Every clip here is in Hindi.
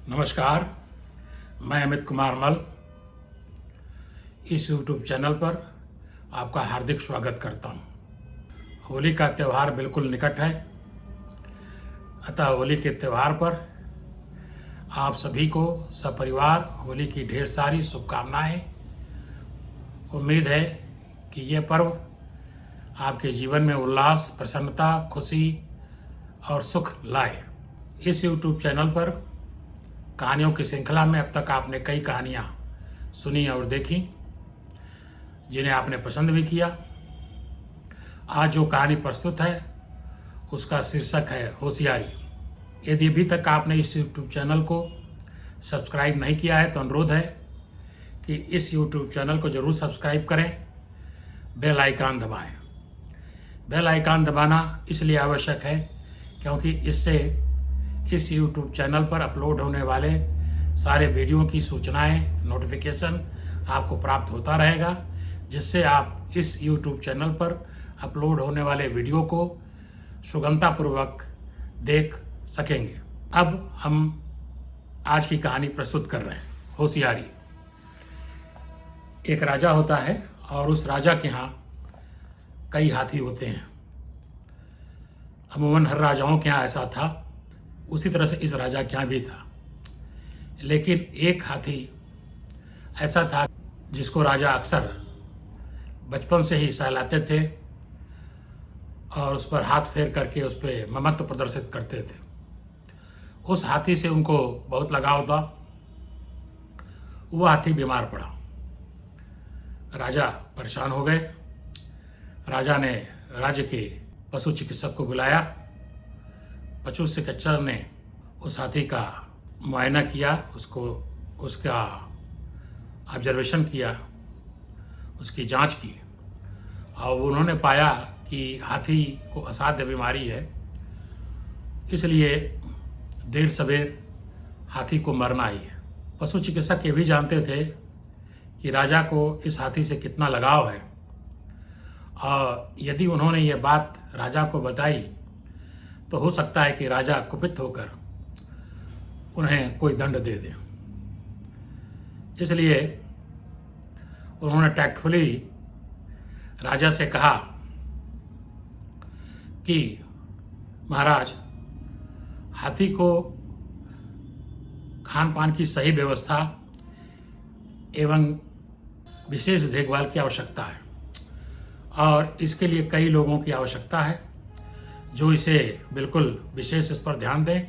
नमस्कार, मैं अमित कुमार मल इस YouTube चैनल पर आपका हार्दिक स्वागत करता हूं। होली का त्यौहार बिल्कुल निकट है, अतः होली के त्यौहार पर आप सभी को सपरिवार होली की ढेर सारी शुभकामनाएं। उम्मीद है कि ये पर्व आपके जीवन में उल्लास, प्रसन्नता, खुशी और सुख लाए। इस YouTube चैनल पर कहानियों की श्रृंखला में अब तक आपने कई कहानियाँ सुनी और देखी, जिन्हें आपने पसंद भी किया। आज जो कहानी प्रस्तुत है उसका शीर्षक है होशियारी। यदि अभी तक आपने इस YouTube चैनल को सब्सक्राइब नहीं किया है तो अनुरोध है कि इस YouTube चैनल को जरूर सब्सक्राइब करें, बेल आइकन दबाएं। बेल आइकन दबाना इसलिए आवश्यक है क्योंकि इससे इस YouTube चैनल पर अपलोड होने वाले सारे वीडियो की सूचनाएं, नोटिफिकेशन आपको प्राप्त होता रहेगा, जिससे आप इस YouTube चैनल पर अपलोड होने वाले वीडियो को सुगमतापूर्वक देख सकेंगे। अब हम आज की कहानी प्रस्तुत कर रहे हैं, होशियारी। एक राजा होता है और उस राजा के यहाँ कई हाथी होते हैं। अमूमन हर राजाओं के यहाँ ऐसा था, उसी तरह से इस राजा के यहाँ भी था। लेकिन एक हाथी ऐसा था जिसको राजा अक्सर बचपन से ही सहलाते थे और उस पर हाथ फेर करके उस पर ममत्व प्रदर्शित करते थे। उस हाथी से उनको बहुत लगाव था। वह हाथी बीमार पड़ा। राजा परेशान हो गए। राजा ने राज्य के पशु चिकित्सक को बुलाया। पशु चिकित्सक ने उस हाथी का मुआयना किया, उसका ऑब्जर्वेशन किया, उसकी जांच की और उन्होंने पाया कि हाथी को असाध्य बीमारी है, इसलिए देर सवेर हाथी को मरना ही है। पशु चिकित्सक ये भी जानते थे कि राजा को इस हाथी से कितना लगाव है और यदि उन्होंने ये बात राजा को बताई तो हो सकता है कि राजा कुपित होकर उन्हें कोई दंड दे दे। इसलिए उन्होंने टैक्टफुली राजा से कहा कि महाराज, हाथी को खान पान की सही व्यवस्था एवं विशेष देखभाल की आवश्यकता है और इसके लिए कई लोगों की आवश्यकता है जो इसे बिल्कुल विशेष इस पर ध्यान दें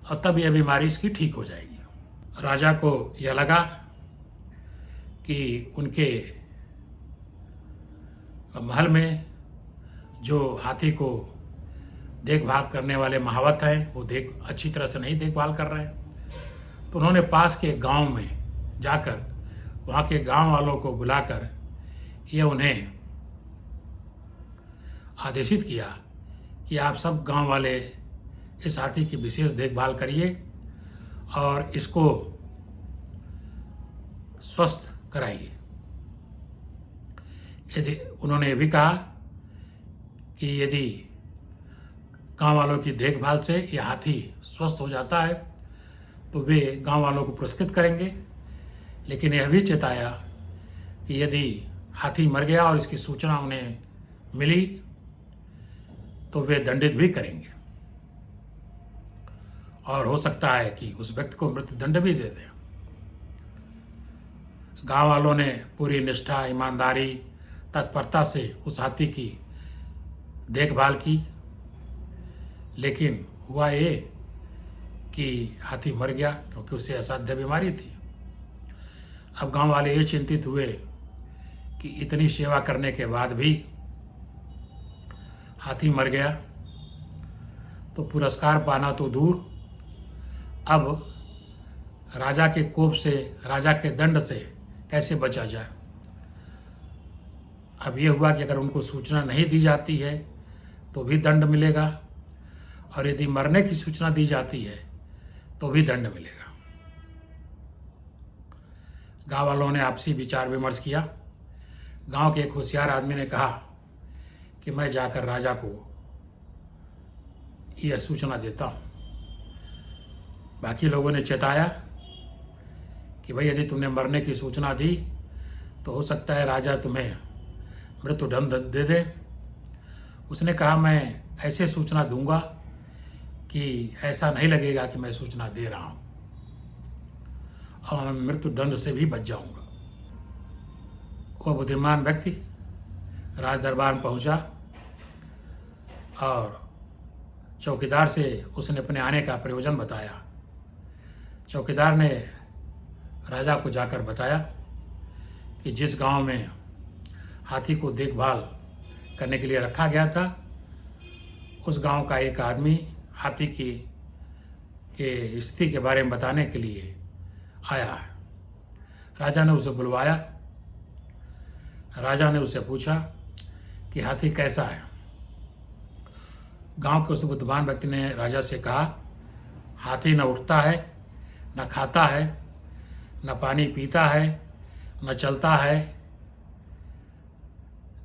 और तब यह बीमारी इसकी ठीक हो जाएगी। राजा को यह लगा कि उनके महल में जो हाथी को देखभाल करने वाले महावत हैं वो अच्छी तरह से नहीं देखभाल कर रहे हैं। तो उन्होंने पास के गांव में जाकर वहाँ के गांव वालों को बुलाकर यह उन्हें आदेशित किया कि आप सब गांव वाले इस हाथी की विशेष देखभाल करिए और इसको स्वस्थ कराइए। यदि उन्होंने ये भी कहा कि यदि गांव वालों की देखभाल से यह हाथी स्वस्थ हो जाता है तो वे गांव वालों को पुरस्कृत करेंगे, लेकिन यह भी चेताया कि यदि हाथी मर गया और इसकी सूचना उन्हें मिली तो वे दंडित भी करेंगे और हो सकता है कि उस व्यक्ति को मृत्यु दंड भी दे दें। गांव वालों ने पूरी निष्ठा, ईमानदारी, तत्परता से उस हाथी की देखभाल की, लेकिन हुआ ये कि हाथी मर गया क्योंकि उसे असाध्य बीमारी थी। अब गांव वाले ये चिंतित हुए कि इतनी सेवा करने के बाद भी हाथी मर गया तो पुरस्कार पाना तो दूर, अब राजा के कोप से, राजा के दंड से कैसे बचा जाए। अब यह हुआ कि अगर उनको सूचना नहीं दी जाती है तो भी दंड मिलेगा और यदि मरने की सूचना दी जाती है तो भी दंड मिलेगा। गांव वालों ने आपसी विचार विमर्श किया। गांव के एक होशियार आदमी ने कहा कि मैं जाकर राजा को यह सूचना देता हूँ। बाकी लोगों ने चेताया कि भाई यदि तुमने मरने की सूचना दी तो हो सकता है राजा तुम्हें मृत्युदंड दे दे। उसने कहा मैं ऐसे सूचना दूंगा कि ऐसा नहीं लगेगा कि मैं सूचना दे रहा हूं और मैं मृत्युदंड से भी बच जाऊंगा। वह बुद्धिमान व्यक्ति राज दरबार में पहुंचा और चौकीदार से उसने अपने आने का प्रयोजन बताया। चौकीदार ने राजा को जाकर बताया कि जिस गांव में हाथी को देखभाल करने के लिए रखा गया था, उस गांव का एक आदमी हाथी के स्थिति के बारे में बताने के लिए आया है। राजा ने उसे बुलवाया। राजा ने उससे पूछा कि हाथी कैसा है। गांव के उस बुद्धिमान व्यक्ति ने राजा से कहा, हाथी न उठता है, न खाता है, न पानी पीता है, न चलता है।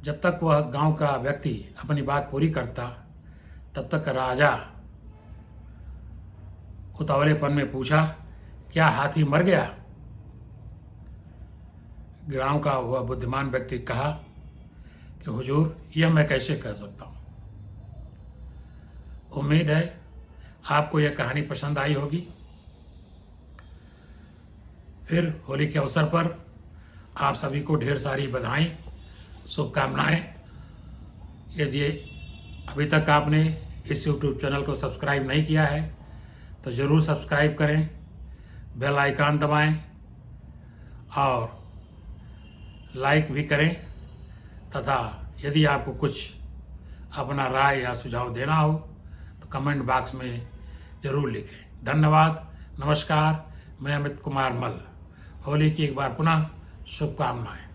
जब तक वह गांव का व्यक्ति अपनी बात पूरी करता तब तक राजा उतावलेपन में पूछा, क्या हाथी मर गया? गांव का वह बुद्धिमान व्यक्ति कहा कि हुजूर, यह मैं कैसे कह सकता हूं। उम्मीद है आपको यह कहानी पसंद आई होगी। फिर होली के अवसर पर आप सभी को ढेर सारी बधाई, शुभकामनाएं। यदि अभी तक आपने इस YouTube चैनल को सब्सक्राइब नहीं किया है तो ज़रूर सब्सक्राइब करें, बेल आइकन दबाएं और लाइक भी करें। तथा यदि आपको कुछ अपना राय या सुझाव देना हो तो कमेंट बॉक्स में ज़रूर लिखें। धन्यवाद, नमस्कार। मैं अमित कुमार मल्ल। होली की एक बार पुनः शुभकामनाएं।